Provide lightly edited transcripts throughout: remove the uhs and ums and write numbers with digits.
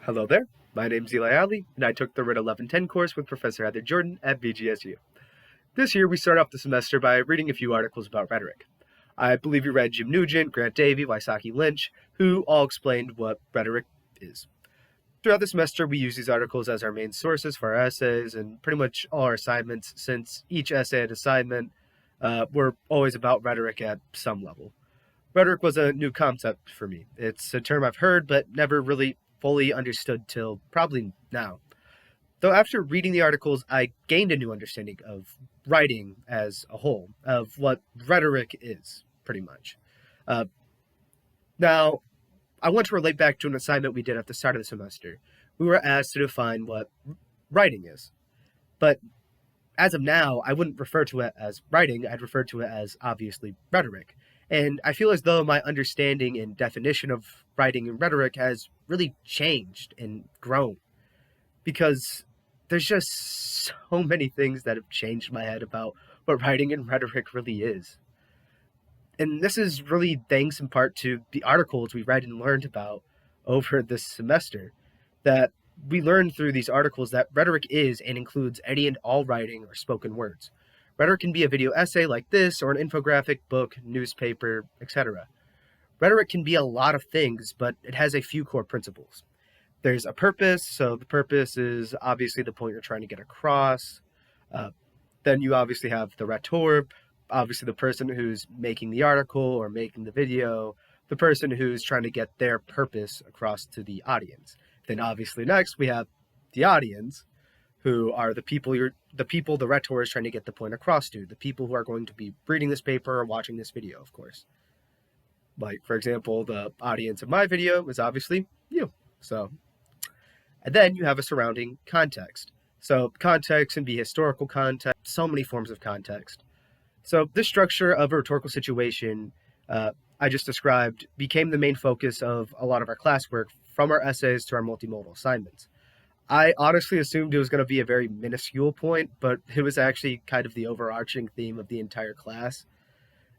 Hello there, my name's Eli Ali, and I took the WRIT 1110 course with Professor Heather Jordan at VGSU. This year we start off the semester by reading a few articles about rhetoric. I believe you read Jim Nugent, Grant Davey, Wysocki Lynch, who all explained what rhetoric is. Throughout the semester we use these articles as our main sources for our essays and pretty much all our assignments, since each essay and assignment were always about rhetoric at some level. Rhetoric was a new concept for me. It's a term I've heard but never really fully understood till probably now. Though after reading the articles, I gained a new understanding of writing as a whole, of what rhetoric is, pretty much. Uh, Now, I want to relate back to an assignment we did at the start of the semester. We were asked to define what writing is. But as of now, I wouldn't refer to it as writing, I'd refer to it as, obviously, rhetoric. And I feel as though my understanding and definition of writing and rhetoric has really changed and grown, because there's just so many things that have changed my head about what writing and rhetoric really is. And this is really thanks in part to the articles we read and learned about over this semester, that we learned through these articles that rhetoric is and includes any and all writing or spoken words. Rhetoric can be a video essay like this, or an infographic, book, newspaper, etc. Rhetoric can be a lot of things, but it has a few core principles. There's a purpose, so the purpose is obviously the point you're trying to get across. Then you obviously have the rhetor, obviously the person who's making the article or making the video, the person who's trying to get their purpose across to the audience. Then obviously next we have the audience, who are the people the rhetor is trying to get the point across to, the people who are going to be reading this paper or watching this video, of course. Like, for example, the audience of my video is obviously you. And then you have a surrounding context. So context can be historical context, so many forms of context. So this structure of a rhetorical situation I just described became the main focus of a lot of our classwork, from our essays to our multimodal assignments. I honestly assumed it was going to be a very minuscule point, but it was actually kind of the overarching theme of the entire class.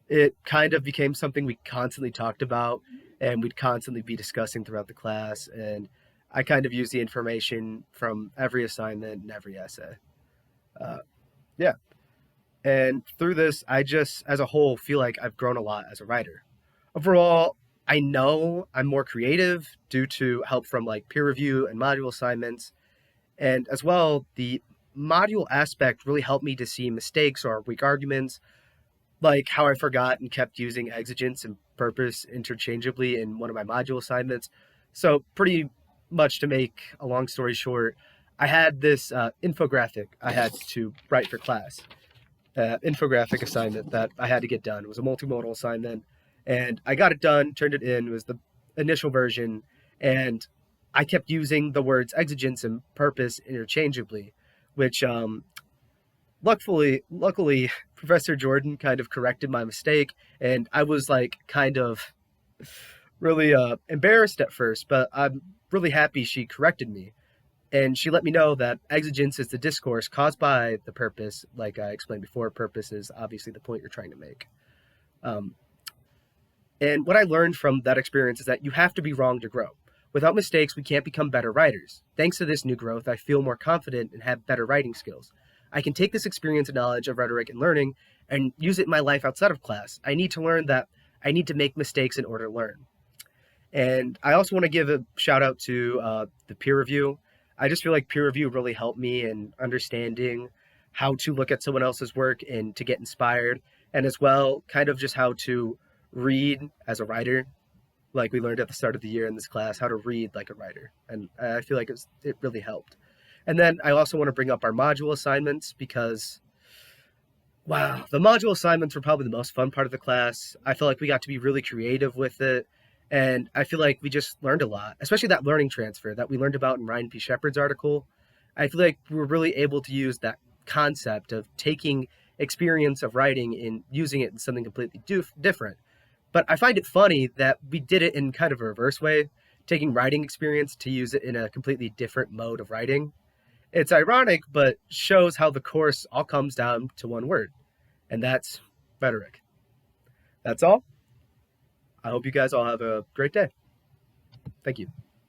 It kind of became something we constantly talked about and we'd constantly be discussing throughout the class, and I kind of used the information from every assignment and every essay. Yeah. And through this, I just, as a whole, feel like I've grown a lot as a writer. Overall, I know I'm more creative due to help from like peer review and module assignments. And as well, the module aspect really helped me to see mistakes or weak arguments, like how I forgot and kept using exigence and purpose interchangeably in one of my module assignments. So pretty much, to make a long story short, I had this infographic I had to write for class. Infographic assignment that I had to get done. It was a multimodal assignment, and I got it done, turned it in. It was the initial version, and I kept using the words exigence and purpose interchangeably, which luckily Professor Jordan kind of corrected my mistake, and I was like kind of really embarrassed at first, but I'm really happy she corrected me. And she let me know that exigence is the discourse caused by the purpose. Like I explained before, purpose is obviously the point you're trying to make. And what I learned from that experience is that you have to be wrong to grow. Without mistakes, we can't become better writers. Thanks to this new growth, I feel more confident and have better writing skills. I can take this experience and knowledge of rhetoric and learning and use it in my life outside of class. I need to learn that I need to make mistakes in order to learn. And I also want to give a shout out to the peer review. I just feel like peer review really helped me in understanding how to look at someone else's work and to get inspired, and as well, kind of just how to read as a writer. Like we learned at the start of the year in this class, how to read like a writer. And I feel like it really helped. And then I also want to bring up our module assignments, because, wow, the module assignments were probably the most fun part of the class. I feel like we got to be really creative with it. And I feel like we just learned a lot, especially that learning transfer that we learned about in Ryan P. Shepard's article. I feel like we were really able to use that concept of taking experience of writing and using it in something completely different. But I find it funny that we did it in kind of a reverse way, taking writing experience to use it in a completely different mode of writing. It's ironic, but shows how the course all comes down to one word, and that's rhetoric. That's all. I hope you guys all have a great day. Thank you.